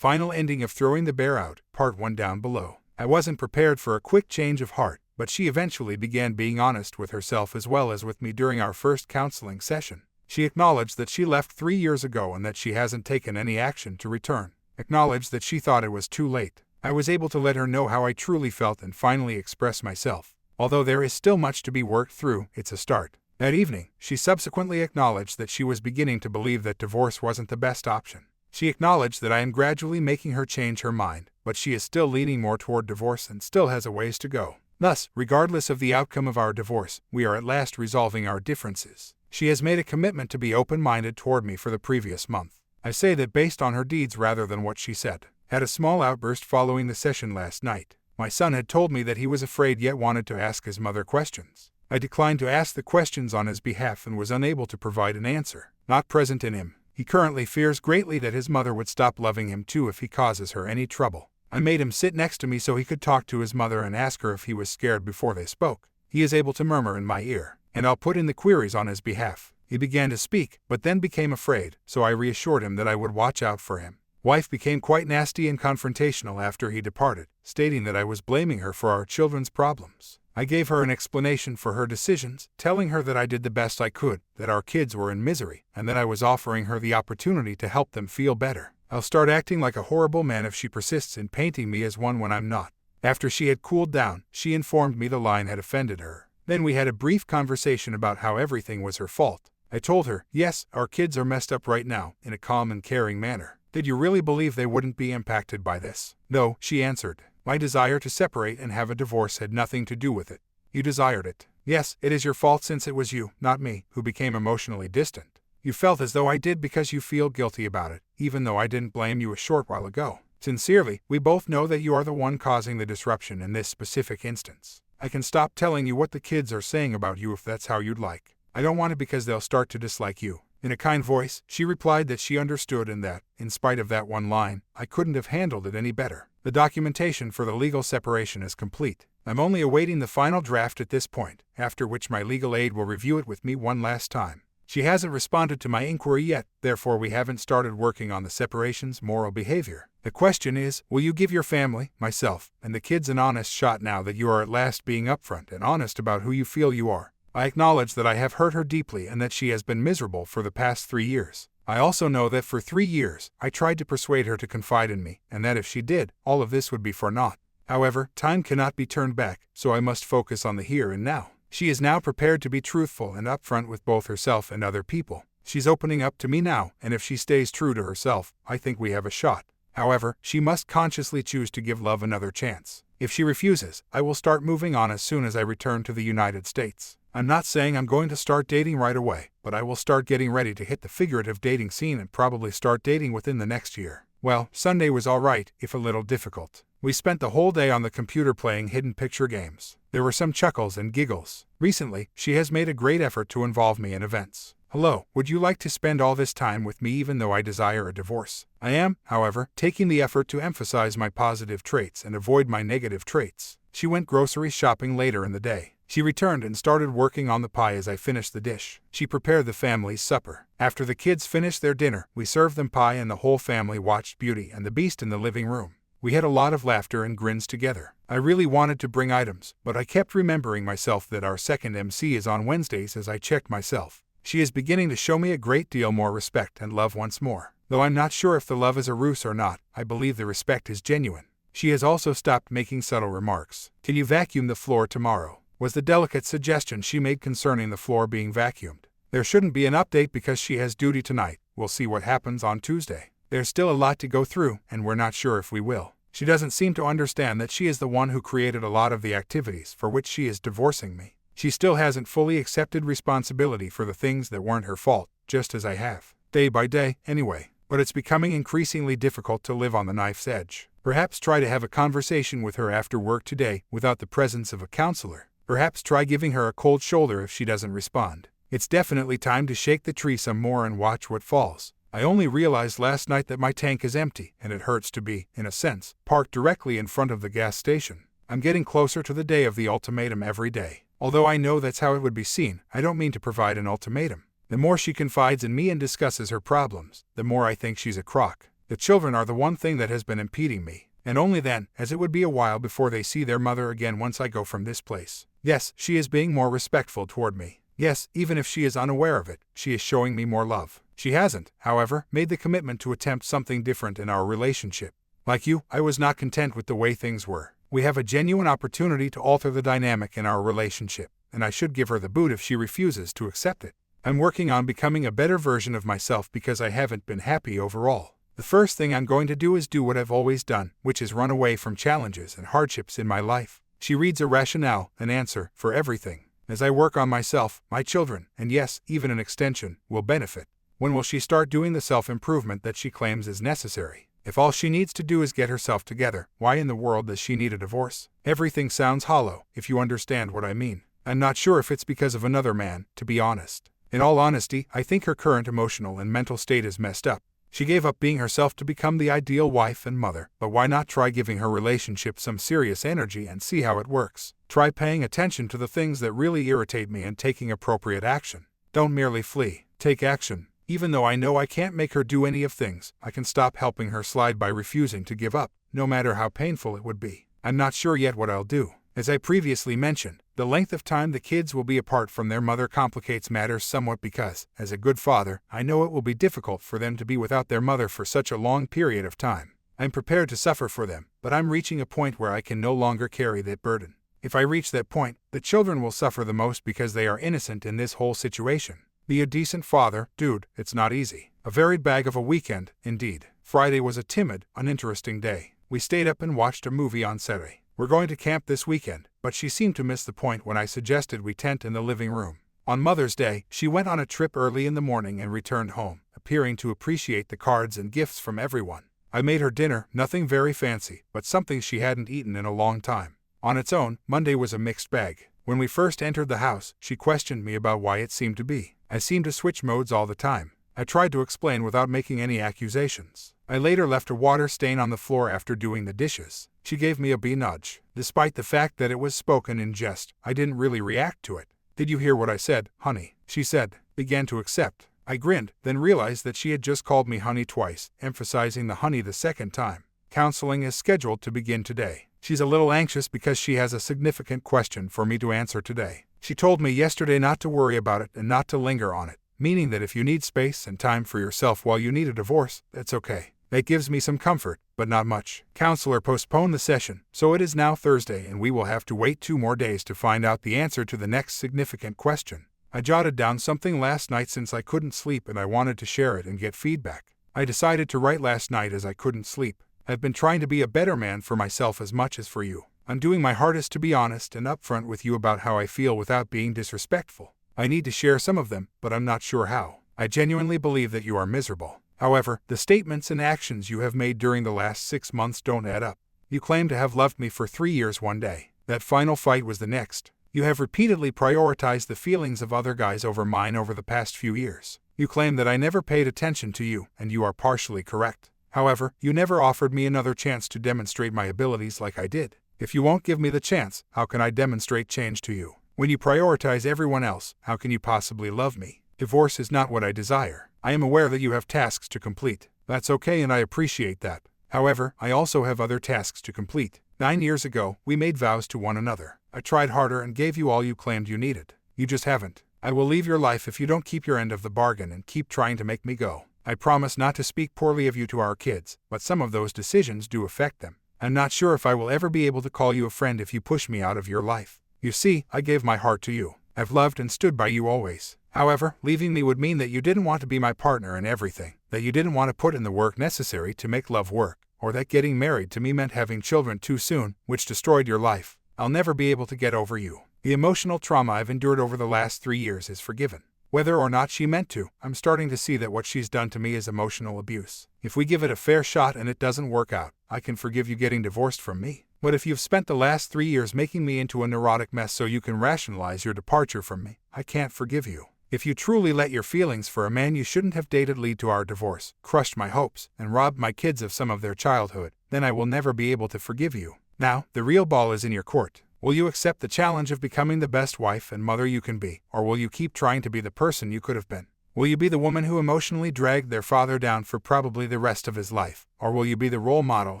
Final ending of Throwing the Bear Out, Part 1 down below. I wasn't prepared for a quick change of heart, but she eventually began being honest with herself as well as with me during our first counseling session. She acknowledged that she left 3 years ago and that she hasn't taken any action to return. Acknowledged that she thought it was too late. I was able to let her know how I truly felt and finally express myself. Although there is still much to be worked through, it's a start. That evening, she subsequently acknowledged that she was beginning to believe that divorce wasn't the best option. She acknowledged that I am gradually making her change her mind, but she is still leaning more toward divorce and still has a ways to go. Thus, regardless of the outcome of our divorce, we are at last resolving our differences. She has made a commitment to be open-minded toward me for the previous month. I say that based on her deeds rather than what she said. Had a small outburst following the session last night. My son had told me that he was afraid yet wanted to ask his mother questions. I declined to ask the questions on his behalf and was unable to provide an answer. Not present in him. He currently fears greatly that his mother would stop loving him too if he causes her any trouble. I made him sit next to me so he could talk to his mother and ask her if he was scared before they spoke. He is able to murmur in my ear, and I'll put in the queries on his behalf. He began to speak, but then became afraid, so I reassured him that I would watch out for him. Wife became quite nasty and confrontational after he departed, stating that I was blaming her for our children's problems. I gave her an explanation for her decisions, telling her that I did the best I could, that our kids were in misery, and that I was offering her the opportunity to help them feel better. I'll start acting like a horrible man if she persists in painting me as one when I'm not. After she had cooled down, she informed me the line had offended her. Then we had a brief conversation about how everything was her fault. I told her, yes, our kids are messed up right now, in a calm and caring manner. Did you really believe they wouldn't be impacted by this? No, she answered. My desire to separate and have a divorce had nothing to do with it. You desired it. Yes, it is your fault since it was you, not me, who became emotionally distant. You felt as though I did because you feel guilty about it, even though I didn't blame you a short while ago. Sincerely, we both know that you are the one causing the disruption in this specific instance. I can stop telling you what the kids are saying about you if that's how you'd like. I don't want it because they'll start to dislike you. In a kind voice, she replied that she understood and that, in spite of that one line, I couldn't have handled it any better. The documentation for the legal separation is complete. I'm only awaiting the final draft at this point, after which my legal aid will review it with me one last time. She hasn't responded to my inquiry yet, therefore we haven't started working on the separation's moral behavior. The question is, will you give your family, myself, and the kids an honest shot now that you are at last being upfront and honest about who you feel you are? I acknowledge that I have hurt her deeply and that she has been miserable for the past 3 years. I also know that for 3 years, I tried to persuade her to confide in me, and that if she did, all of this would be for naught. However, time cannot be turned back, so I must focus on the here and now. She is now prepared to be truthful and upfront with both herself and other people. She's opening up to me now, and if she stays true to herself, I think we have a shot. However, she must consciously choose to give love another chance. If she refuses, I will start moving on as soon as I return to the United States. I'm not saying I'm going to start dating right away, but I will start getting ready to hit the figurative dating scene and probably start dating within the next year. Well, Sunday was alright, if a little difficult. We spent the whole day on the computer playing hidden picture games. There were some chuckles and giggles. Recently, she has made a great effort to involve me in events. Hello, would you like to spend all this time with me even though I desire a divorce? I am, however, taking the effort to emphasize my positive traits and avoid my negative traits. She went grocery shopping later in the day. She returned and started working on the pie as I finished the dish. She prepared the family's supper. After the kids finished their dinner, we served them pie and the whole family watched Beauty and the Beast in the living room. We had a lot of laughter and grins together. I really wanted to bring items, but I kept remembering myself that our second MC is on Wednesdays as I checked myself. She is beginning to show me a great deal more respect and love once more. Though I'm not sure if the love is a ruse or not, I believe the respect is genuine. She has also stopped making subtle remarks. Can you vacuum the floor tomorrow? Was the delicate suggestion she made concerning the floor being vacuumed. There shouldn't be an update because she has duty tonight. We'll see what happens on Tuesday. There's still a lot to go through, and we're not sure if we will. She doesn't seem to understand that she is the one who created a lot of the activities for which she is divorcing me. She still hasn't fully accepted responsibility for the things that weren't her fault, just as I have. Day by day, anyway. But it's becoming increasingly difficult to live on the knife's edge. Perhaps try to have a conversation with her after work today without the presence of a counselor. Perhaps try giving her a cold shoulder if she doesn't respond. It's definitely time to shake the tree some more and watch what falls. I only realized last night that my tank is empty, and it hurts to be, in a sense, parked directly in front of the gas station. I'm getting closer to the day of the ultimatum every day. Although I know that's how it would be seen, I don't mean to provide an ultimatum. The more she confides in me and discusses her problems, the more I think she's a crock. The children are the one thing that has been impeding me, and only then, as it would be a while before they see their mother again once I go from this place. Yes, she is being more respectful toward me. Yes, even if she is unaware of it, she is showing me more love. She hasn't, however, made the commitment to attempt something different in our relationship. Like you, I was not content with the way things were. We have a genuine opportunity to alter the dynamic in our relationship, and I should give her the boot if she refuses to accept it. I'm working on becoming a better version of myself because I haven't been happy overall. The first thing I'm going to do is do what I've always done, which is run away from challenges and hardships in my life. She reads a rationale, an answer, for everything. As I work on myself, my children, and yes, even an extension, will benefit. When will she start doing the self-improvement that she claims is necessary? If all she needs to do is get herself together, why in the world does she need a divorce? Everything sounds hollow, if you understand what I mean. I'm not sure if it's because of another man, to be honest. In all honesty, I think her current emotional and mental state is messed up. She gave up being herself to become the ideal wife and mother, but why not try giving her relationship some serious energy and see how it works? Try paying attention to the things that really irritate me and taking appropriate action. Don't merely flee. Take action. Even though I know I can't make her do any of things, I can stop helping her slide by refusing to give up, no matter how painful it would be. I'm not sure yet what I'll do. As I previously mentioned, the length of time the kids will be apart from their mother complicates matters somewhat because, as a good father, I know it will be difficult for them to be without their mother for such a long period of time. I'm prepared to suffer for them, but I'm reaching a point where I can no longer carry that burden. If I reach that point, the children will suffer the most because they are innocent in this whole situation. Be a decent father, dude, it's not easy. A varied bag of a weekend, indeed. Friday was a timid, uninteresting day. We stayed up and watched a movie on Saturday. We're going to camp this weekend, but she seemed to miss the point when I suggested we tent in the living room. On Mother's Day, she went on a trip early in the morning and returned home, appearing to appreciate the cards and gifts from everyone. I made her dinner, nothing very fancy, but something she hadn't eaten in a long time. On its own, Monday was a mixed bag. When we first entered the house, she questioned me about why it seemed to be. I seemed to switch modes all the time. I tried to explain without making any accusations. I later left a water stain on the floor after doing the dishes. She gave me a nudge. Despite the fact that it was spoken in jest, I didn't really react to it. Did you hear what I said, honey? She said, began to accept. I grinned, then realized that she had just called me honey twice, emphasizing the honey the second time. Counseling is scheduled to begin today. She's a little anxious because she has a significant question for me to answer today. She told me yesterday not to worry about it and not to linger on it, meaning that if you need space and time for yourself while you need a divorce, that's okay. That gives me some comfort, but not much. Counselor postponed the session, so it is now Thursday and we will have to wait 2 more days to find out the answer to the next significant question. I jotted down something last night since I couldn't sleep and I wanted to share it and get feedback. I decided to write last night as I couldn't sleep. I've been trying to be a better man for myself as much as for you. I'm doing my hardest to be honest and upfront with you about how I feel without being disrespectful. I need to share some of them, but I'm not sure how. I genuinely believe that you are miserable. However, the statements and actions you have made during the last 6 months don't add up. You claim to have loved me for 3 years one day. That final fight was the next. You have repeatedly prioritized the feelings of other guys over mine over the past few years. You claim that I never paid attention to you, and you are partially correct. However, you never offered me another chance to demonstrate my abilities like I did. If you won't give me the chance, how can I demonstrate change to you? When you prioritize everyone else, how can you possibly love me? Divorce is not what I desire. I am aware that you have tasks to complete. That's okay and I appreciate that. However, I also have other tasks to complete. 9 years ago, we made vows to one another. I tried harder and gave you all you claimed you needed. You just haven't. I will leave your life if you don't keep your end of the bargain and keep trying to make me go. I promise not to speak poorly of you to our kids, but some of those decisions do affect them. I'm not sure if I will ever be able to call you a friend if you push me out of your life. You see, I gave my heart to you. I've loved and stood by you always. However, leaving me would mean that you didn't want to be my partner in everything, that you didn't want to put in the work necessary to make love work, or that getting married to me meant having children too soon, which destroyed your life. I'll never be able to get over you. The emotional trauma I've endured over the last 3 years is forgiven. Whether or not she meant to, I'm starting to see that what she's done to me is emotional abuse. If we give it a fair shot and it doesn't work out, I can forgive you getting divorced from me. But if you've spent the last 3 years making me into a neurotic mess so you can rationalize your departure from me, I can't forgive you. If you truly let your feelings for a man you shouldn't have dated lead to our divorce, crushed my hopes, and robbed my kids of some of their childhood, then I will never be able to forgive you. Now, the real ball is in your court. Will you accept the challenge of becoming the best wife and mother you can be, or will you keep trying to be the person you could have been? Will you be the woman who emotionally dragged their father down for probably the rest of his life? Or will you be the role model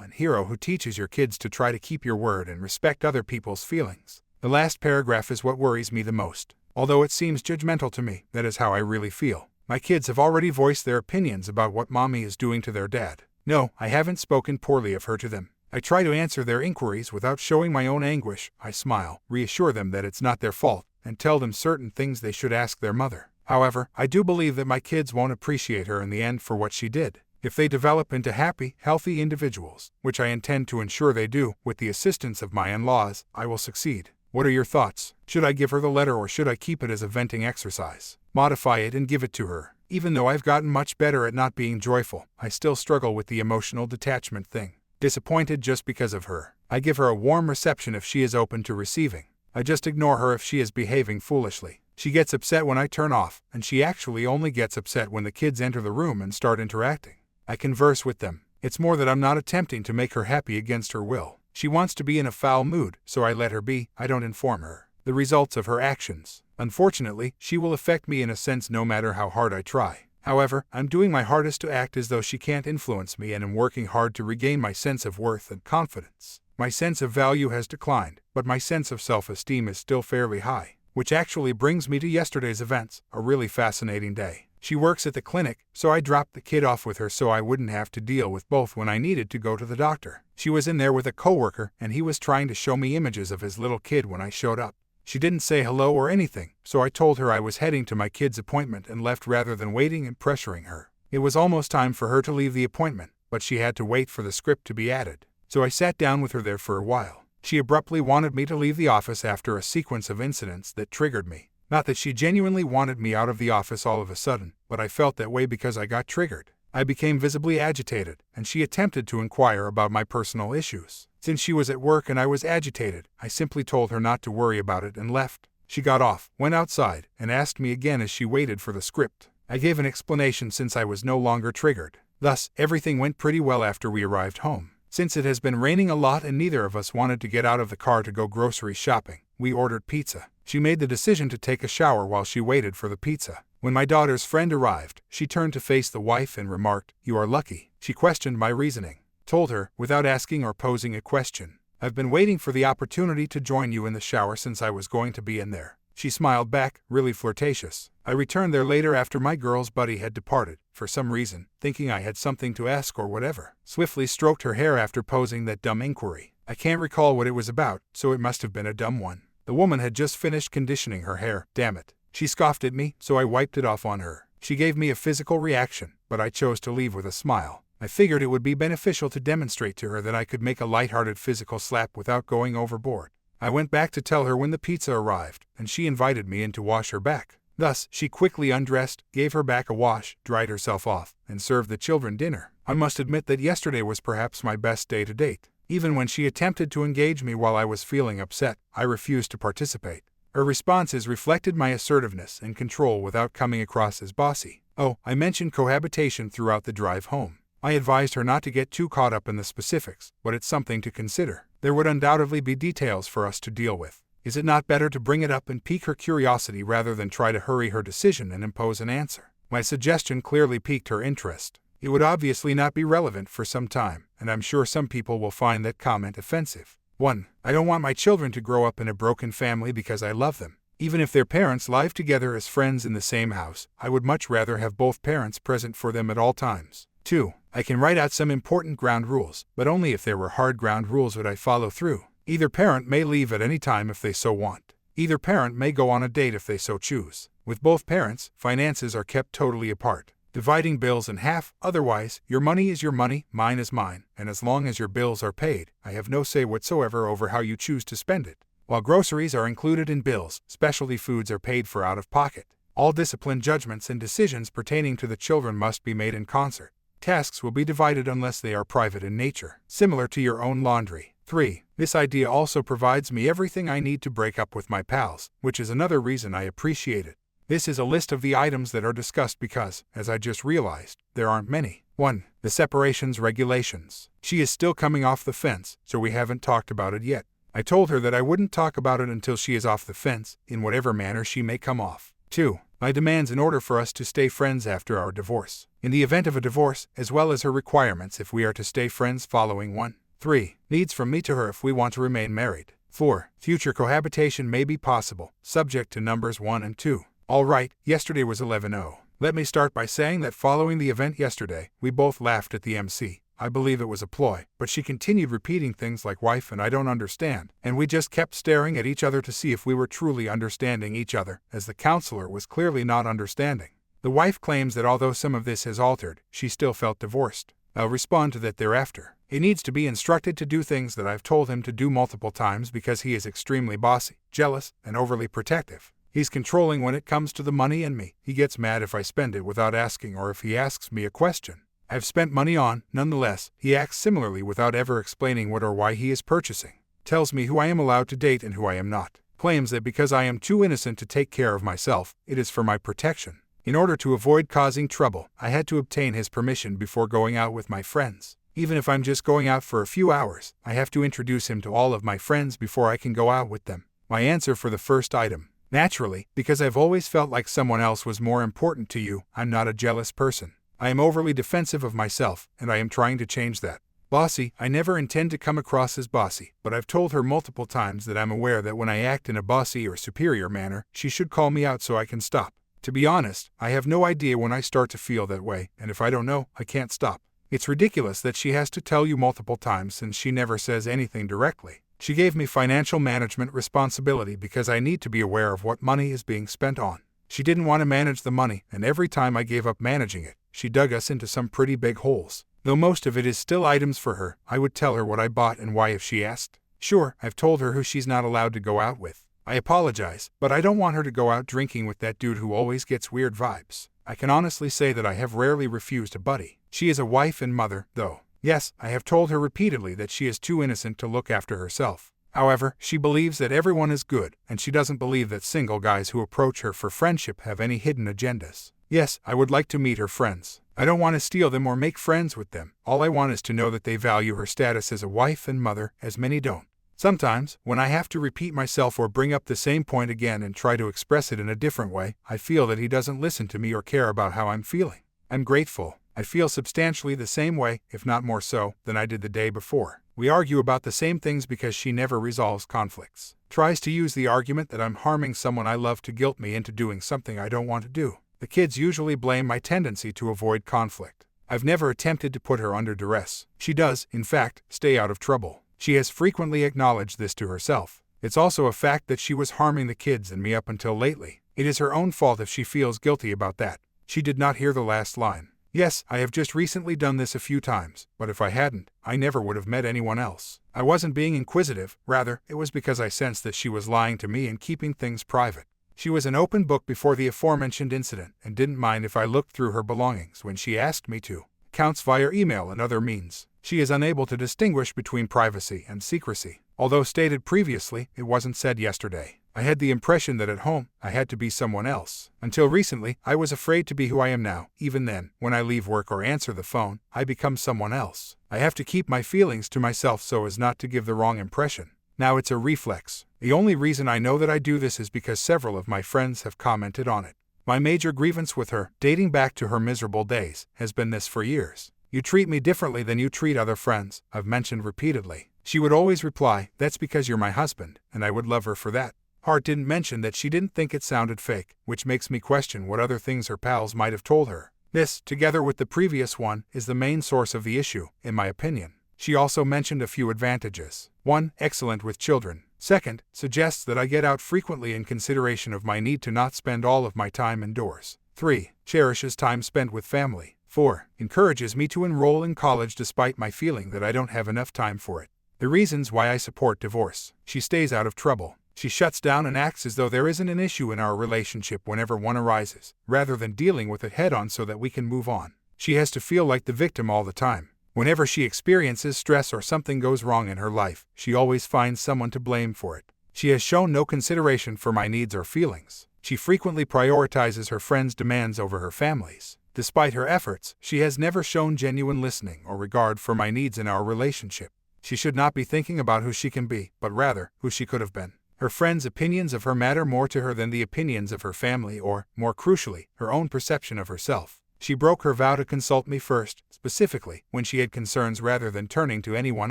and hero who teaches your kids to try to keep your word and respect other people's feelings? The last paragraph is what worries me the most. Although it seems judgmental to me, that is how I really feel. My kids have already voiced their opinions about what mommy is doing to their dad. No, I haven't spoken poorly of her to them. I try to answer their inquiries without showing my own anguish. I smile, reassure them that it's not their fault, and tell them certain things they should ask their mother. However, I do believe that my kids won't appreciate her in the end for what she did. If they develop into happy, healthy individuals, which I intend to ensure they do, with the assistance of my in-laws, I will succeed. What are your thoughts? Should I give her the letter or should I keep it as a venting exercise? Modify it and give it to her. Even though I've gotten much better at not being joyful, I still struggle with the emotional detachment thing. Disappointed just because of her. I give her a warm reception if she is open to receiving. I just ignore her if she is behaving foolishly. She gets upset when I turn off, and she actually only gets upset when the kids enter the room and start interacting. I converse with them. It's more that I'm not attempting to make her happy against her will. She wants to be in a foul mood, so I let her be. I don't inform her the results of her actions. Unfortunately, she will affect me in a sense no matter how hard I try. However, I'm doing my hardest to act as though she can't influence me and am working hard to regain my sense of worth and confidence. My sense of value has declined, but my sense of self-esteem is still fairly high. Which actually brings me to yesterday's events, a really fascinating day. She works at the clinic, so I dropped the kid off with her so I wouldn't have to deal with both when I needed to go to the doctor. She was in there with a coworker, and he was trying to show me images of his little kid when I showed up. She didn't say hello or anything, so I told her I was heading to my kid's appointment and left rather than waiting and pressuring her. It was almost time for her to leave the appointment, but she had to wait for the script to be added. So I sat down with her there for a while. She abruptly wanted me to leave the office after a sequence of incidents that triggered me. Not that she genuinely wanted me out of the office all of a sudden, but I felt that way because I got triggered. I became visibly agitated, and she attempted to inquire about my personal issues. Since she was at work and I was agitated, I simply told her not to worry about it and left. She got off, went outside, and asked me again as she waited for the script. I gave an explanation since I was no longer triggered. Thus, everything went pretty well after we arrived home. Since it has been raining a lot and neither of us wanted to get out of the car to go grocery shopping, we ordered pizza. She made the decision to take a shower while she waited for the pizza. When my daughter's friend arrived, she turned to face the wife and remarked, "You are lucky." She questioned my reasoning. Told her, without asking or posing a question, "I've been waiting for the opportunity to join you in the shower since I was going to be in there." She smiled back, really flirtatious. I returned there later after my girl's buddy had departed, for some reason, thinking I had something to ask or whatever. Swiftly stroked her hair after posing that dumb inquiry. I can't recall what it was about, so it must have been a dumb one. The woman had just finished conditioning her hair, damn it. She scoffed at me, so I wiped it off on her. She gave me a physical reaction, but I chose to leave with a smile. I figured it would be beneficial to demonstrate to her that I could make a lighthearted physical slap without going overboard. I went back to tell her when the pizza arrived, and she invited me in to wash her back. Thus, she quickly undressed, gave her back a wash, dried herself off, and served the children dinner. I must admit that yesterday was perhaps my best day to date. Even when she attempted to engage me while I was feeling upset, I refused to participate. Her responses reflected my assertiveness and control without coming across as bossy. Oh, I mentioned cohabitation throughout the drive home. I advised her not to get too caught up in the specifics, but it's something to consider. There would undoubtedly be details for us to deal with. Is it not better to bring it up and pique her curiosity rather than try to hurry her decision and impose an answer? My suggestion clearly piqued her interest. It would obviously not be relevant for some time, and I'm sure some people will find that comment offensive. 1. I don't want my children to grow up in a broken family because I love them. Even if their parents live together as friends in the same house, I would much rather have both parents present for them at all times. 2. I can write out some important ground rules, but only if there were hard ground rules would I follow through. Either parent may leave at any time if they so want. Either parent may go on a date if they so choose. With both parents, finances are kept totally apart. Dividing bills in half, otherwise, your money is your money, mine is mine, and as long as your bills are paid, I have no say whatsoever over how you choose to spend it. While groceries are included in bills, specialty foods are paid for out of pocket. All discipline judgments and decisions pertaining to the children must be made in concert. Tasks will be divided unless they are private in nature, similar to your own laundry. 3. This idea also provides me everything I need to break up with my pals, which is another reason I appreciate it. This is a list of the items that are discussed because, as I just realized, there aren't many. 1. The separations regulations. She is still coming off the fence, so we haven't talked about it yet. I told her that I wouldn't talk about it until she is off the fence, in whatever manner she may come off. 2. my demands in order for us to stay friends after our divorce, in the event of a divorce, as well as her requirements if we are to stay friends following one. 3. Needs from me to her if we want to remain married. 4. Future cohabitation may be possible, subject to numbers 1 and 2. All right, yesterday was 11:00. Let me start by saying that following the event yesterday, we both laughed at the MC. I believe it was a ploy, but she continued repeating things like wife and I don't understand, and we just kept staring at each other to see if we were truly understanding each other, as the counselor was clearly not understanding. The wife claims that although some of this has altered, she still felt divorced. I'll respond to that thereafter. He needs to be instructed to do things that I've told him to do multiple times because he is extremely bossy, jealous, and overly protective. He's controlling when it comes to the money and me. He gets mad if I spend it without asking or if he asks me a question I've spent money on. Nonetheless, he acts similarly without ever explaining what or why he is purchasing. Tells me who I am allowed to date and who I am not. Claims that because I am too innocent to take care of myself, it is for my protection. In order to avoid causing trouble, I had to obtain his permission before going out with my friends. Even if I'm just going out for a few hours, I have to introduce him to all of my friends before I can go out with them. My answer for the first item. Naturally, because I've always felt like someone else was more important to you, I'm not a jealous person. I am overly defensive of myself, and I am trying to change that. Bossy, I never intend to come across as bossy, but I've told her multiple times that I'm aware that when I act in a bossy or superior manner, she should call me out so I can stop. To be honest, I have no idea when I start to feel that way, and if I don't know, I can't stop. It's ridiculous that she has to tell you multiple times since she never says anything directly. She gave me financial management responsibility because I need to be aware of what money is being spent on. She didn't want to manage the money, and every time I gave up managing it, she dug us into some pretty big holes. Though most of it is still items for her, I would tell her what I bought and why if she asked. Sure, I've told her who she's not allowed to go out with. I apologize, but I don't want her to go out drinking with that dude who always gets weird vibes. I can honestly say that I have rarely refused a buddy. She is a wife and mother, though. Yes, I have told her repeatedly that she is too innocent to look after herself. However, she believes that everyone is good, and she doesn't believe that single guys who approach her for friendship have any hidden agendas. Yes, I would like to meet her friends. I don't want to steal them or make friends with them. All I want is to know that they value her status as a wife and mother, as many don't. Sometimes, when I have to repeat myself or bring up the same point again and try to express it in a different way, I feel that he doesn't listen to me or care about how I'm feeling. I'm grateful. I feel substantially the same way, if not more so, than I did the day before. We argue about the same things because she never resolves conflicts. Tries to use the argument that I'm harming someone I love to guilt me into doing something I don't want to do. The kids usually blame my tendency to avoid conflict. I've never attempted to put her under duress. She does, in fact, stay out of trouble. She has frequently acknowledged this to herself. It's also a fact that she was harming the kids and me up until lately. It is her own fault if she feels guilty about that. She did not hear the last line. Yes, I have just recently done this a few times, but if I hadn't, I never would have met anyone else. I wasn't being inquisitive, rather, it was because I sensed that she was lying to me and keeping things private. She was an open book before the aforementioned incident and didn't mind if I looked through her belongings when she asked me to. Counts via email and other means. She is unable to distinguish between privacy and secrecy. Although stated previously, it wasn't said yesterday. I had the impression that at home, I had to be someone else. Until recently, I was afraid to be who I am now. Even then, when I leave work or answer the phone, I become someone else. I have to keep my feelings to myself so as not to give the wrong impression. Now it's a reflex. The only reason I know that I do this is because several of my friends have commented on it. My major grievance with her, dating back to her miserable days, has been this for years. You treat me differently than you treat other friends, I've mentioned repeatedly. She would always reply, that's because you're my husband, and I would love her for that. Hart didn't mention that she didn't think it sounded fake, which makes me question what other things her pals might have told her. This, together with the previous one, is the main source of the issue, in my opinion. She also mentioned a few advantages. 1. Excellent with children. 2. Suggests that I get out frequently in consideration of my need to not spend all of my time indoors. 3. Cherishes time spent with family. 4. Encourages me to enroll in college despite my feeling that I don't have enough time for it. The reasons why I support divorce. She stays out of trouble. She shuts down and acts as though there isn't an issue in our relationship whenever one arises, rather than dealing with it head-on so that we can move on. She has to feel like the victim all the time. Whenever she experiences stress or something goes wrong in her life, she always finds someone to blame for it. She has shown no consideration for my needs or feelings. She frequently prioritizes her friends' demands over her family's. Despite her efforts, she has never shown genuine listening or regard for my needs in our relationship. She should not be thinking about who she can be, but rather, who she could have been. Her friends' opinions of her matter more to her than the opinions of her family or, more crucially, her own perception of herself. She broke her vow to consult me first, specifically, when she had concerns rather than turning to anyone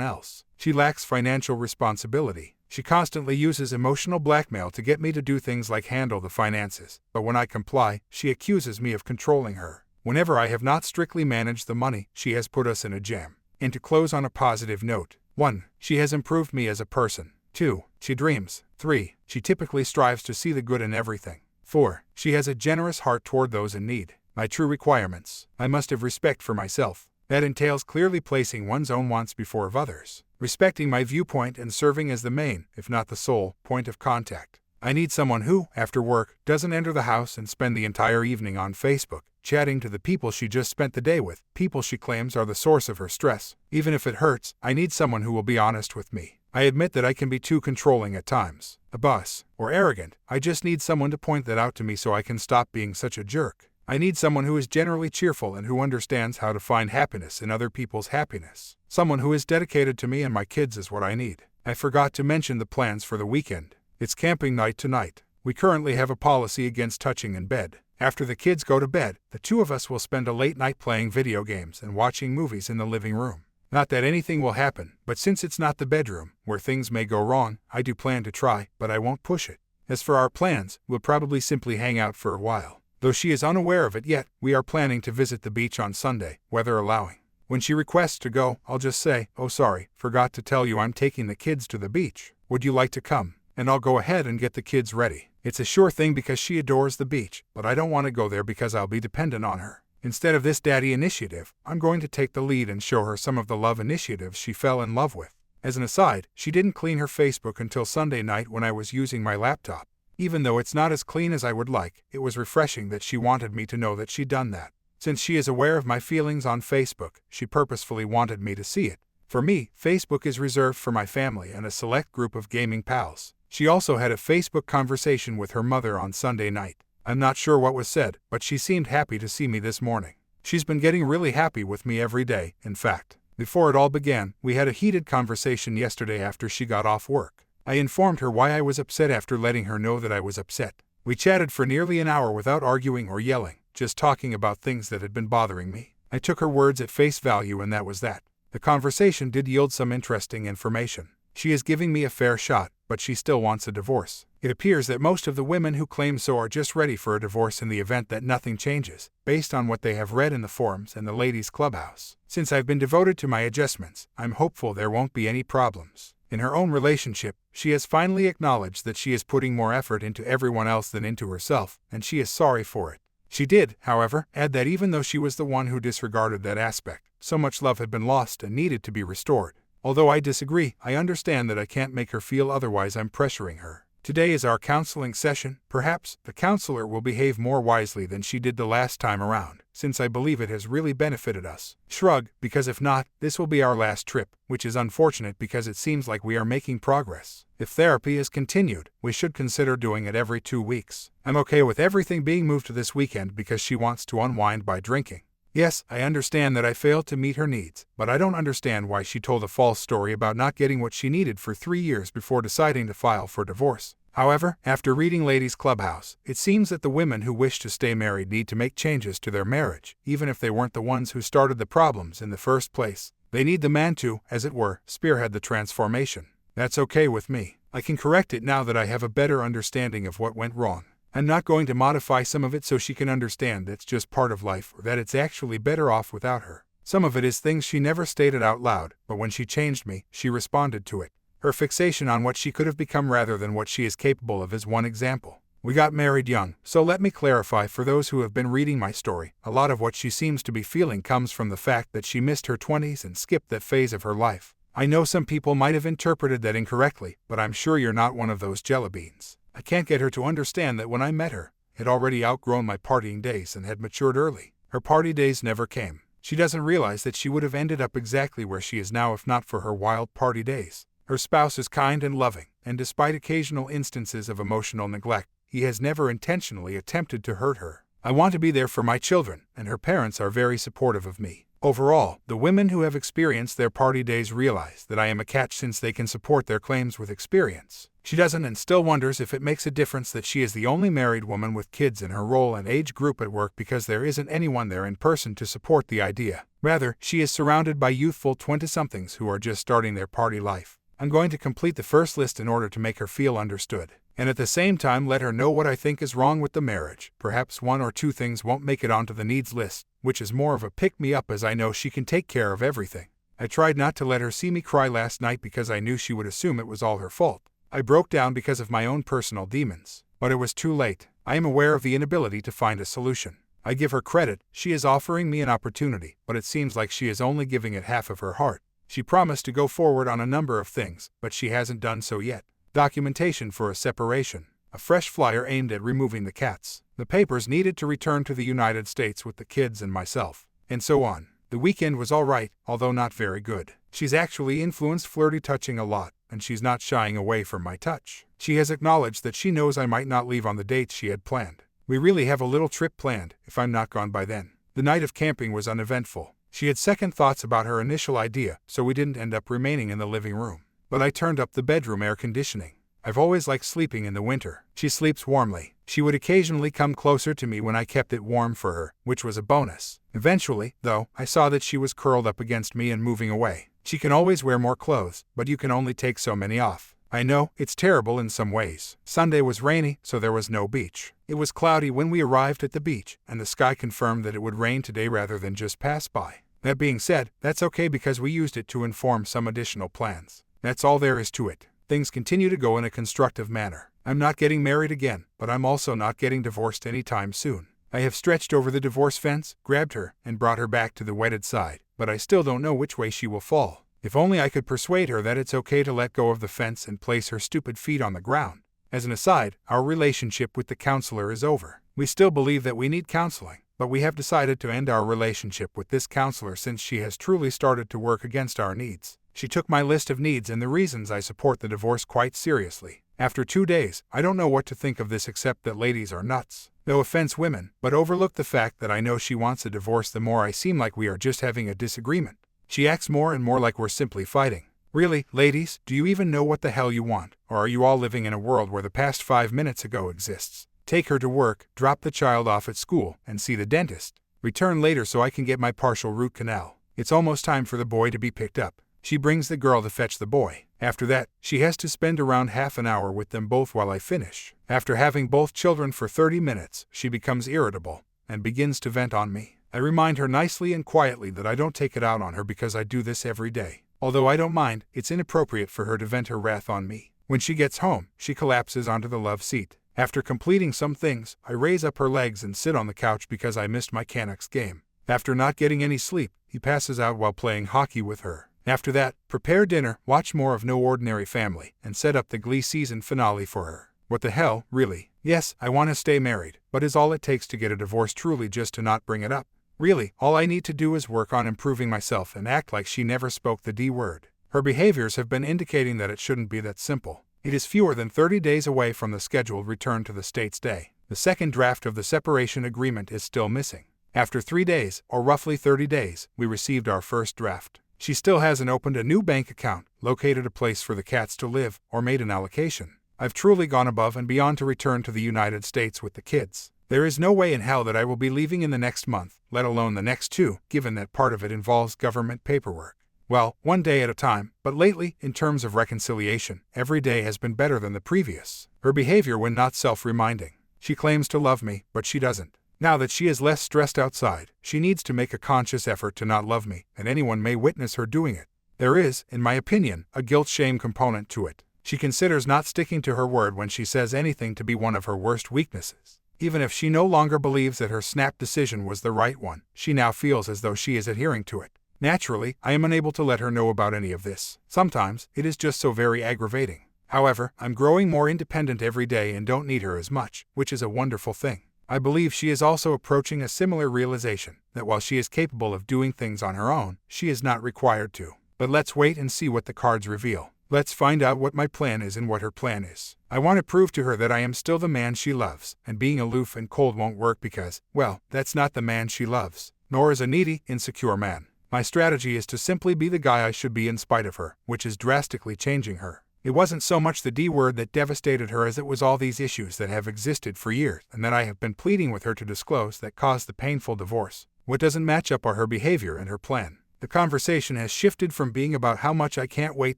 else. She lacks financial responsibility. She constantly uses emotional blackmail to get me to do things like handle the finances, but when I comply, she accuses me of controlling her. Whenever I have not strictly managed the money, she has put us in a jam. And to close on a positive note: 1. She has improved me as a person. 2. She dreams. 3. She typically strives to see the good in everything. 4. She has a generous heart toward those in need. My true requirements: I must have respect for myself. That entails clearly placing one's own wants before of others, respecting my viewpoint and serving as the main, if not the sole, point of contact. I need someone who, after work, doesn't enter the house and spend the entire evening on Facebook, chatting to the people she just spent the day with, people she claims are the source of her stress. Even if it hurts, I need someone who will be honest with me. I admit that I can be too controlling at times, a boss, or arrogant. I just need someone to point that out to me so I can stop being such a jerk. I need someone who is generally cheerful and who understands how to find happiness in other people's happiness. Someone who is dedicated to me and my kids is what I need. I forgot to mention the plans for the weekend. It's camping night tonight. We currently have a policy against touching in bed. After the kids go to bed, the two of us will spend a late night playing video games and watching movies in the living room. Not that anything will happen, but since it's not the bedroom, where things may go wrong, I do plan to try, but I won't push it. As for our plans, we'll probably simply hang out for a while. Though she is unaware of it yet, we are planning to visit the beach on Sunday, weather allowing. When she requests to go, I'll just say, "Oh sorry, forgot to tell you I'm taking the kids to the beach. Would you like to come?" And I'll go ahead and get the kids ready. It's a sure thing because she adores the beach, but I don't want to go there because I'll be dependent on her. Instead of this daddy initiative, I'm going to take the lead and show her some of the love initiatives she fell in love with. As an aside, she didn't clean her Facebook until Sunday night when I was using my laptop. Even though it's not as clean as I would like, it was refreshing that she wanted me to know that she'd done that. Since she is aware of my feelings on Facebook, she purposefully wanted me to see it. For me, Facebook is reserved for my family and a select group of gaming pals. She also had a Facebook conversation with her mother on Sunday night. I'm not sure what was said, but she seemed happy to see me this morning. She's been getting really happy with me every day, in fact. Before it all began, we had a heated conversation yesterday after she got off work. I informed her why I was upset after letting her know that I was upset. We chatted for nearly an hour without arguing or yelling, just talking about things that had been bothering me. I took her words at face value and that was that. The conversation did yield some interesting information. She is giving me a fair shot, but she still wants a divorce. It appears that most of the women who claim so are just ready for a divorce in the event that nothing changes, based on what they have read in the forums and the ladies' clubhouse. Since I've been devoted to my adjustments, I'm hopeful there won't be any problems. In her own relationship, she has finally acknowledged that she is putting more effort into everyone else than into herself, and she is sorry for it. She did, however, add that even though she was the one who disregarded that aspect, so much love had been lost and needed to be restored. Although I disagree, I understand that I can't make her feel otherwise. I'm pressuring her. Today is our counseling session. Perhaps the counselor will behave more wisely than she did the last time around, since I believe it has really benefited us. Shrug, because if not, this will be our last trip, which is unfortunate because it seems like we are making progress. If therapy is continued, we should consider doing it every 2 weeks. I'm okay with everything being moved to this weekend because she wants to unwind by drinking. Yes, I understand that I failed to meet her needs, but I don't understand why she told a false story about not getting what she needed for 3 years before deciding to file for divorce. However, after reading Ladies' Clubhouse, it seems that the women who wish to stay married need to make changes to their marriage, even if they weren't the ones who started the problems in the first place. They need the man to, as it were, spearhead the transformation. That's okay with me. I can correct it now that I have a better understanding of what went wrong. I'm not going to modify some of it so she can understand that's just part of life or that it's actually better off without her. Some of it is things she never stated out loud, but when she changed me, she responded to it. Her fixation on what she could have become rather than what she is capable of is one example. We got married young, so let me clarify for those who have been reading my story, a lot of what she seems to be feeling comes from the fact that she missed her 20s and skipped that phase of her life. I know some people might have interpreted that incorrectly, but I'm sure you're not one of those jellybeans. I can't get her to understand that when I met her, had already outgrown my partying days and had matured early. Her party days never came. She doesn't realize that she would have ended up exactly where she is now if not for her wild party days. Her spouse is kind and loving, and despite occasional instances of emotional neglect, he has never intentionally attempted to hurt her. I want to be there for my children, and her parents are very supportive of me. Overall, the women who have experienced their party days realize that I am a catch since they can support their claims with experience. She doesn't and still wonders if it makes a difference that she is the only married woman with kids in her role and age group at work because there isn't anyone there in person to support the idea. Rather, she is surrounded by youthful 20-somethings who are just starting their party life. I'm going to complete the first list in order to make her feel understood, and at the same time let her know what I think is wrong with the marriage. Perhaps one or two things won't make it onto the needs list, which is more of a pick-me-up as I know she can take care of everything. I tried not to let her see me cry last night because I knew she would assume it was all her fault. I broke down because of my own personal demons, but it was too late. I am aware of the inability to find a solution. I give her credit, she is offering me an opportunity, but it seems like she is only giving it half of her heart. She promised to go forward on a number of things, but she hasn't done so yet. Documentation for a separation, a fresh flyer aimed at removing the cats, the papers needed to return to the United States with the kids and myself, and so on. The weekend was all right, although not very good. She's actually influenced flirty touching a lot, and she's not shying away from my touch. She has acknowledged that she knows I might not leave on the dates she had planned. We really have a little trip planned, if I'm not gone by then. The night of camping was uneventful. She had second thoughts about her initial idea, so we didn't end up remaining in the living room. But I turned up the bedroom air conditioning. I've always liked sleeping in the winter. She sleeps warmly. She would occasionally come closer to me when I kept it warm for her, which was a bonus. Eventually, though, I saw that she was curled up against me and moving away. She can always wear more clothes, but you can only take so many off. I know, it's terrible in some ways. Sunday was rainy, so there was no beach. It was cloudy when we arrived at the beach, and the sky confirmed that it would rain today rather than just pass by. That being said, that's okay because we used it to inform some additional plans. That's all there is to it. Things continue to go in a constructive manner. I'm not getting married again, but I'm also not getting divorced anytime soon. I have stretched over the divorce fence, grabbed her, and brought her back to the wedded side, but I still don't know which way she will fall. If only I could persuade her that it's okay to let go of the fence and place her stupid feet on the ground. As an aside, our relationship with the counselor is over. We still believe that we need counseling, but we have decided to end our relationship with this counselor since she has truly started to work against our needs. She took my list of needs and the reasons I support the divorce quite seriously. After 2 days, I don't know what to think of this except that ladies are nuts. No offense women, but overlook the fact that I know she wants a divorce the more I seem like we are just having a disagreement. She acts more and more like we're simply fighting. Really, ladies, do you even know what the hell you want, or are you all living in a world where the past 5 minutes ago exists? Take her to work, drop the child off at school, and see the dentist. Return later so I can get my partial root canal. It's almost time for the boy to be picked up. She brings the girl to fetch the boy. After that, she has to spend around half an hour with them both while I finish. After having both children for 30 minutes, she becomes irritable and begins to vent on me. I remind her nicely and quietly that I don't take it out on her because I do this every day. Although I don't mind, it's inappropriate for her to vent her wrath on me. When she gets home, she collapses onto the love seat. After completing some things, I raise up her legs and sit on the couch because I missed my Canucks game. After not getting any sleep, he passes out while playing hockey with her. After that, prepare dinner, watch more of No Ordinary Family, and set up the Glee season finale for her. What the hell, really? Yes, I want to stay married, but is all it takes to get a divorce truly just to not bring it up? Really, all I need to do is work on improving myself and act like she never spoke the D word. Her behaviors have been indicating that it shouldn't be that simple. It is fewer than 30 days away from the scheduled return to the States day. The second draft of the separation agreement is still missing. After 3 days, or roughly 30 days, we received our first draft. She still hasn't opened a new bank account, located a place for the cats to live, or made an allocation. I've truly gone above and beyond to return to the United States with the kids. There is no way in hell that I will be leaving in the next month, let alone the next 2, given that part of it involves government paperwork. Well, one day at a time, but lately, in terms of reconciliation, every day has been better than the previous. Her behavior when not self-reminding. She claims to love me, but she doesn't. Now that she is less stressed outside, she needs to make a conscious effort to not love me, and anyone may witness her doing it. There is, in my opinion, a guilt-shame component to it. She considers not sticking to her word when she says anything to be one of her worst weaknesses. Even if she no longer believes that her snap decision was the right one, she now feels as though she is adhering to it. Naturally, I am unable to let her know about any of this. Sometimes, it is just so very aggravating. However, I'm growing more independent every day and don't need her as much, which is a wonderful thing. I believe she is also approaching a similar realization, that while she is capable of doing things on her own, she is not required to. But let's wait and see what the cards reveal. Let's find out what my plan is and what her plan is. I want to prove to her that I am still the man she loves, and being aloof and cold won't work because, well, that's not the man she loves, nor is a needy, insecure man. My strategy is to simply be the guy I should be in spite of her, which is drastically changing her. It wasn't so much the D word that devastated her as it was all these issues that have existed for years and that I have been pleading with her to disclose that caused the painful divorce. What doesn't match up are her behavior and her plan. The conversation has shifted from being about how much I can't wait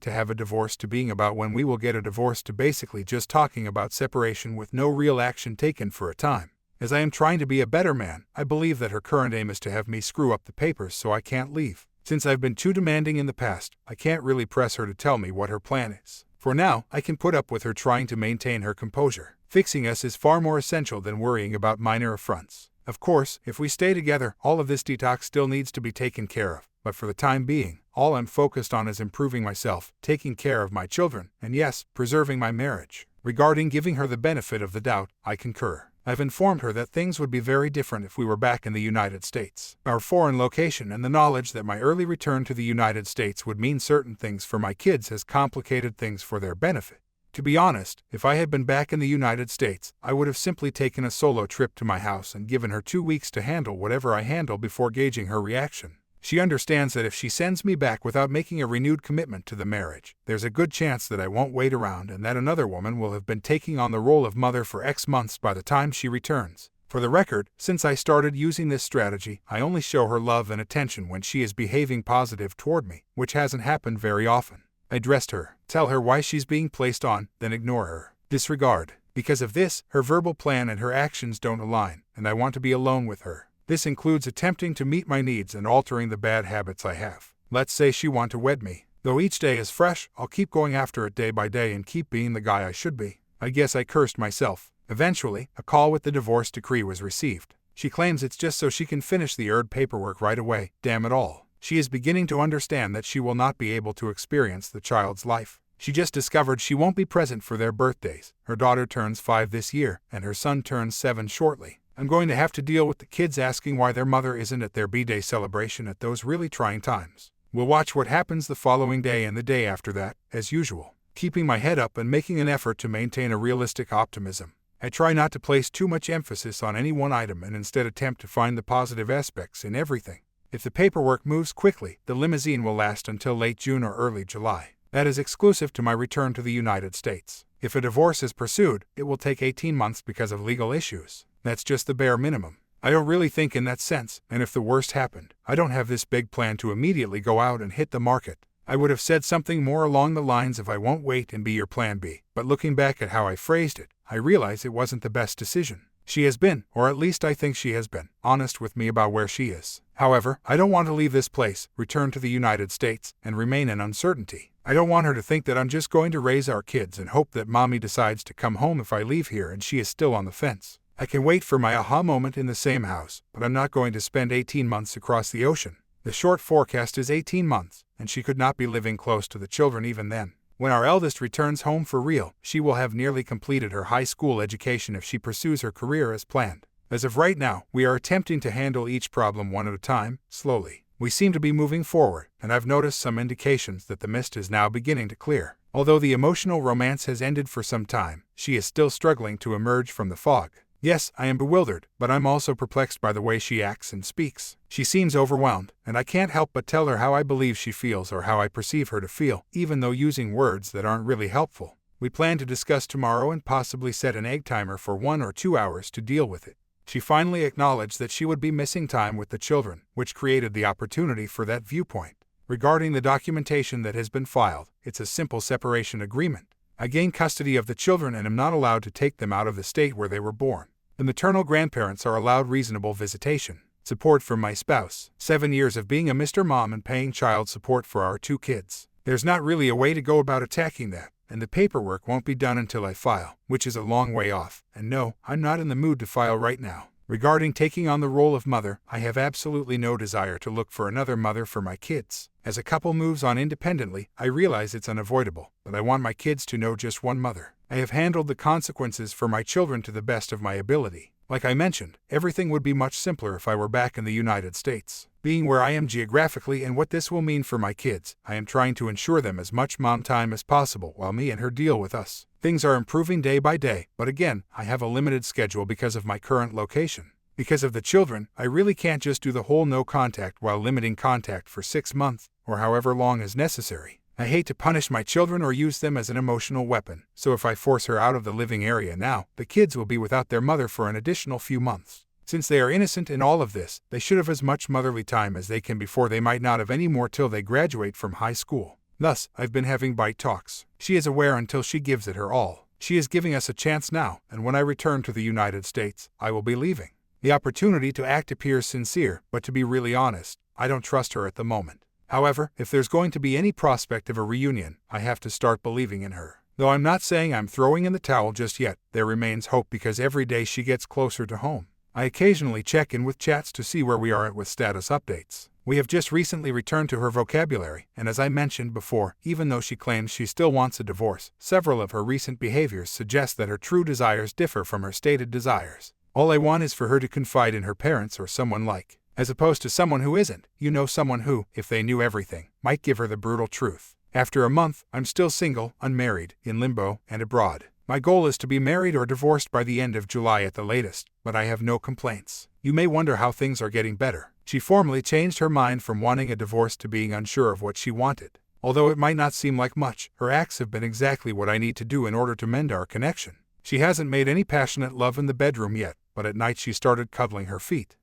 to have a divorce to being about when we will get a divorce to basically just talking about separation with no real action taken for a time. As I am trying to be a better man, I believe that her current aim is to have me screw up the papers so I can't leave. Since I've been too demanding in the past, I can't really press her to tell me what her plan is. For now, I can put up with her trying to maintain her composure. Fixing us is far more essential than worrying about minor affronts. Of course, if we stay together, all of this detox still needs to be taken care of. But for the time being, all I'm focused on is improving myself, taking care of my children, and yes, preserving my marriage. Regarding giving her the benefit of the doubt, I concur. I've informed her that things would be very different if we were back in the United States. Our foreign location and the knowledge that my early return to the United States would mean certain things for my kids has complicated things for their benefit. To be honest, if I had been back in the United States, I would have simply taken a solo trip to my house and given her 2 weeks to handle whatever I handle before gauging her reaction. She understands that if she sends me back without making a renewed commitment to the marriage, there's a good chance that I won't wait around and that another woman will have been taking on the role of mother for X months by the time she returns. For the record, since I started using this strategy, I only show her love and attention when she is behaving positive toward me, which hasn't happened very often. I dressed her, tell her why she's being placed on, then ignore her. Disregard. Because of this, her verbal plan and her actions don't align, and I want to be alone with her. This includes attempting to meet my needs and altering the bad habits I have. Let's say she wants to wed me. Though each day is fresh, I'll keep going after it day by day and keep being the guy I should be. I guess I cursed myself. Eventually, a call with the divorce decree was received. She claims it's just so she can finish the paperwork right away. Damn it all. She is beginning to understand that she will not be able to experience the child's life. She just discovered she won't be present for their birthdays. Her daughter turns 5 this year, and her son turns 7 shortly. I'm going to have to deal with the kids asking why their mother isn't at their B-Day celebration at those really trying times. We'll watch what happens the following day and the day after that, as usual, keeping my head up and making an effort to maintain a realistic optimism. I try not to place too much emphasis on any one item and instead attempt to find the positive aspects in everything. If the paperwork moves quickly, the limousine will last until late June or early July. That is exclusive to my return to the United States. If a divorce is pursued, it will take 18 months because of legal issues. That's just the bare minimum. I don't really think in that sense, and if the worst happened, I don't have this big plan to immediately go out and hit the market. I would have said something more along the lines of I won't wait and be your plan B, but looking back at how I phrased it, I realize it wasn't the best decision. She has been, or at least I think she has been, honest with me about where she is. However, I don't want to leave this place, return to the United States, and remain in uncertainty. I don't want her to think that I'm just going to raise our kids and hope that mommy decides to come home if I leave here and she is still on the fence. I can wait for my aha moment in the same house, but I'm not going to spend 18 months across the ocean. The short forecast is 18 months, and she could not be living close to the children even then. When our eldest returns home for real, she will have nearly completed her high school education if she pursues her career as planned. As of right now, we are attempting to handle each problem one at a time, slowly. We seem to be moving forward, and I've noticed some indications that the mist is now beginning to clear. Although the emotional romance has ended for some time, she is still struggling to emerge from the fog. Yes, I am bewildered, but I'm also perplexed by the way she acts and speaks. She seems overwhelmed, and I can't help but tell her how I believe she feels or how I perceive her to feel, even though using words that aren't really helpful. We plan to discuss tomorrow and possibly set an egg timer for 1 or 2 hours to deal with it. She finally acknowledged that she would be missing time with the children, which created the opportunity for that viewpoint. Regarding the documentation that has been filed, it's a simple separation agreement. I gain custody of the children and am not allowed to take them out of the state where they were born. The maternal grandparents are allowed reasonable visitation. Support from my spouse. 7 years of being a Mr. Mom and paying child support for our 2 kids. There's not really a way to go about attacking that, and the paperwork won't be done until I file, which is a long way off, and no, I'm not in the mood to file right now. Regarding taking on the role of mother, I have absolutely no desire to look for another mother for my kids. As a couple moves on independently, I realize it's unavoidable, but I want my kids to know just one mother. I have handled the consequences for my children to the best of my ability. Like I mentioned, everything would be much simpler if I were back in the United States. Being where I am geographically and what this will mean for my kids, I am trying to ensure them as much mom time as possible while me and her deal with us. Things are improving day by day, but again, I have a limited schedule because of my current location. Because of the children, I really can't just do the whole no contact while limiting contact for 6 months, or however long is necessary. I hate to punish my children or use them as an emotional weapon, so if I force her out of the living area now, the kids will be without their mother for an additional few months. Since they are innocent in all of this, they should have as much motherly time as they can before they might not have any more till they graduate from high school. Thus, I've been having bite talks. She is aware until she gives it her all. She is giving us a chance now, and when I return to the United States, I will be leaving. The opportunity to act appears sincere, but to be really honest, I don't trust her at the moment. However, if there's going to be any prospect of a reunion, I have to start believing in her. Though I'm not saying I'm throwing in the towel just yet, there remains hope because every day she gets closer to home. I occasionally check in with chats to see where we are at with status updates. We have just recently returned to her vocabulary, and as I mentioned before, even though she claims she still wants a divorce, several of her recent behaviors suggest that her true desires differ from her stated desires. All I want is for her to confide in her parents or someone like, as opposed to someone who isn't, someone who, if they knew everything, might give her the brutal truth. After a month, I'm still single, unmarried, in limbo, and abroad. My goal is to be married or divorced by the end of July at the latest, but I have no complaints. You may wonder how things are getting better. She formally changed her mind from wanting a divorce to being unsure of what she wanted. Although it might not seem like much, her acts have been exactly what I need to do in order to mend our connection. She hasn't made any passionate love in the bedroom yet, but at night she started cuddling her feet.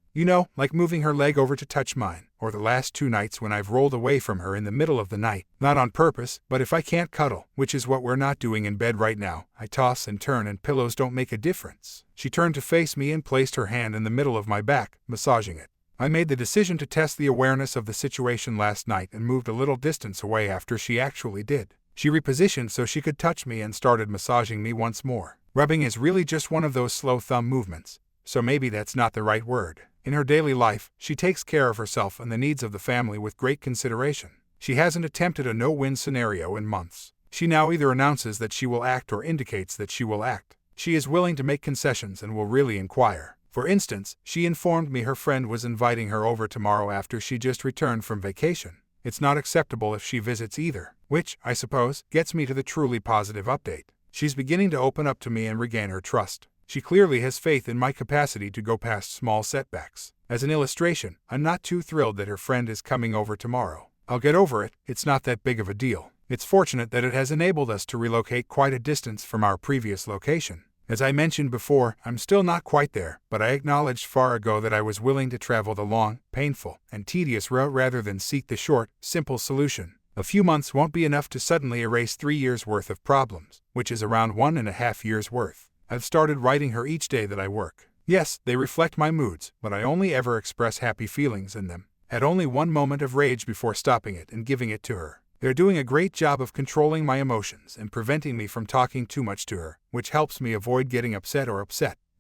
Like moving her leg over to touch mine, or the last 2 nights when I've rolled away from her in the middle of the night, not on purpose, but if I can't cuddle, which is what we're not doing in bed right now, I toss and turn and pillows don't make a difference. She turned to face me and placed her hand in the middle of my back, massaging it. I made the decision to test the awareness of the situation last night and moved a little distance away after she actually did. She repositioned so she could touch me and started massaging me once more. Rubbing is really just one of those slow thumb movements, so maybe that's not the right word. In her daily life, she takes care of herself and the needs of the family with great consideration. She hasn't attempted a no-win scenario in months. She now either announces that she will act or indicates that she will act. She is willing to make concessions and will really inquire. For instance, she informed me her friend was inviting her over tomorrow after she just returned from vacation. It's not acceptable if she visits either, which, I suppose, gets me to the truly positive update. She's beginning to open up to me and regain her trust. She clearly has faith in my capacity to go past small setbacks. As an illustration, I'm not too thrilled that her friend is coming over tomorrow. I'll get over it, it's not that big of a deal. It's fortunate that it has enabled us to relocate quite a distance from our previous location. As I mentioned before, I'm still not quite there, but I acknowledged far ago that I was willing to travel the long, painful, and tedious route rather than seek the short, simple solution. A few months won't be enough to suddenly erase 3 years' worth of problems, which is around 1.5 years' worth. I've started writing her each day that I work. Yes, they reflect my moods, but I only ever express happy feelings in them. Had only one moment of rage before stopping it and giving it to her. They're doing a great job of controlling my emotions and preventing me from talking too much to her, which helps me avoid getting upset.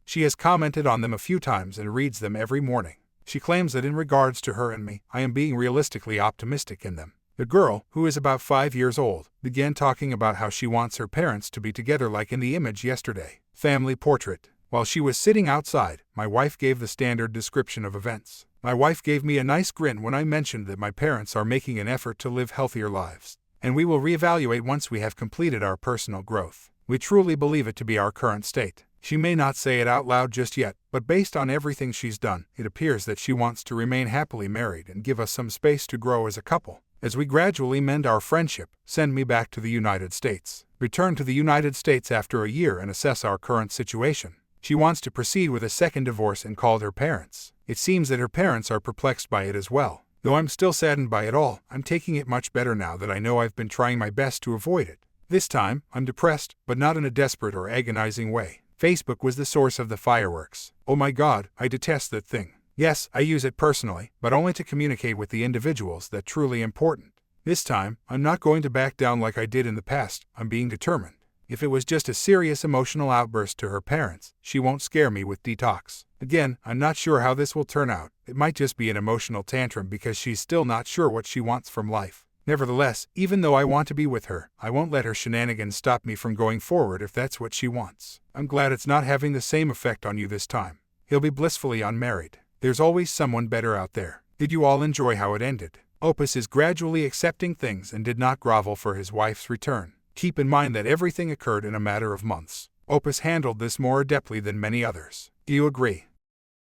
She has commented on them a few times and reads them every morning. She claims that in regards to her and me, I am being realistically optimistic in them. The girl, who is about 5 years old, began talking about how she wants her parents to be together like in the image yesterday. Family portrait. While she was sitting outside, my wife gave the standard description of events. My wife gave me a nice grin when I mentioned that my parents are making an effort to live healthier lives, and we will reevaluate once we have completed our personal growth. We truly believe it to be our current state. She may not say it out loud just yet, but based on everything she's done, it appears that she wants to remain happily married and give us some space to grow as a couple. As we gradually mend our friendship, send me back to the United States. Return to the United States after a year and assess our current situation. She wants to proceed with a second divorce and called her parents. It seems that her parents are perplexed by it as well. Though I'm still saddened by it all, I'm taking it much better now that I know I've been trying my best to avoid it. This time, I'm depressed, but not in a desperate or agonizing way. Facebook was the source of the fireworks. Oh my God, I detest that thing. Yes, I use it personally, but only to communicate with the individuals that truly important. This time, I'm not going to back down like I did in the past. I'm being determined. If it was just a serious emotional outburst to her parents, she won't scare me with detox. Again, I'm not sure how this will turn out. It might just be an emotional tantrum because she's still not sure what she wants from life. Nevertheless, even though I want to be with her, I won't let her shenanigans stop me from going forward if that's what she wants. I'm glad it's not having the same effect on you this time. He'll be blissfully unmarried. There's always someone better out there. Did you all enjoy how it ended? Opus is gradually accepting things and did not grovel for his wife's return. Keep in mind that everything occurred in a matter of months. Opus handled this more adeptly than many others. Do you agree?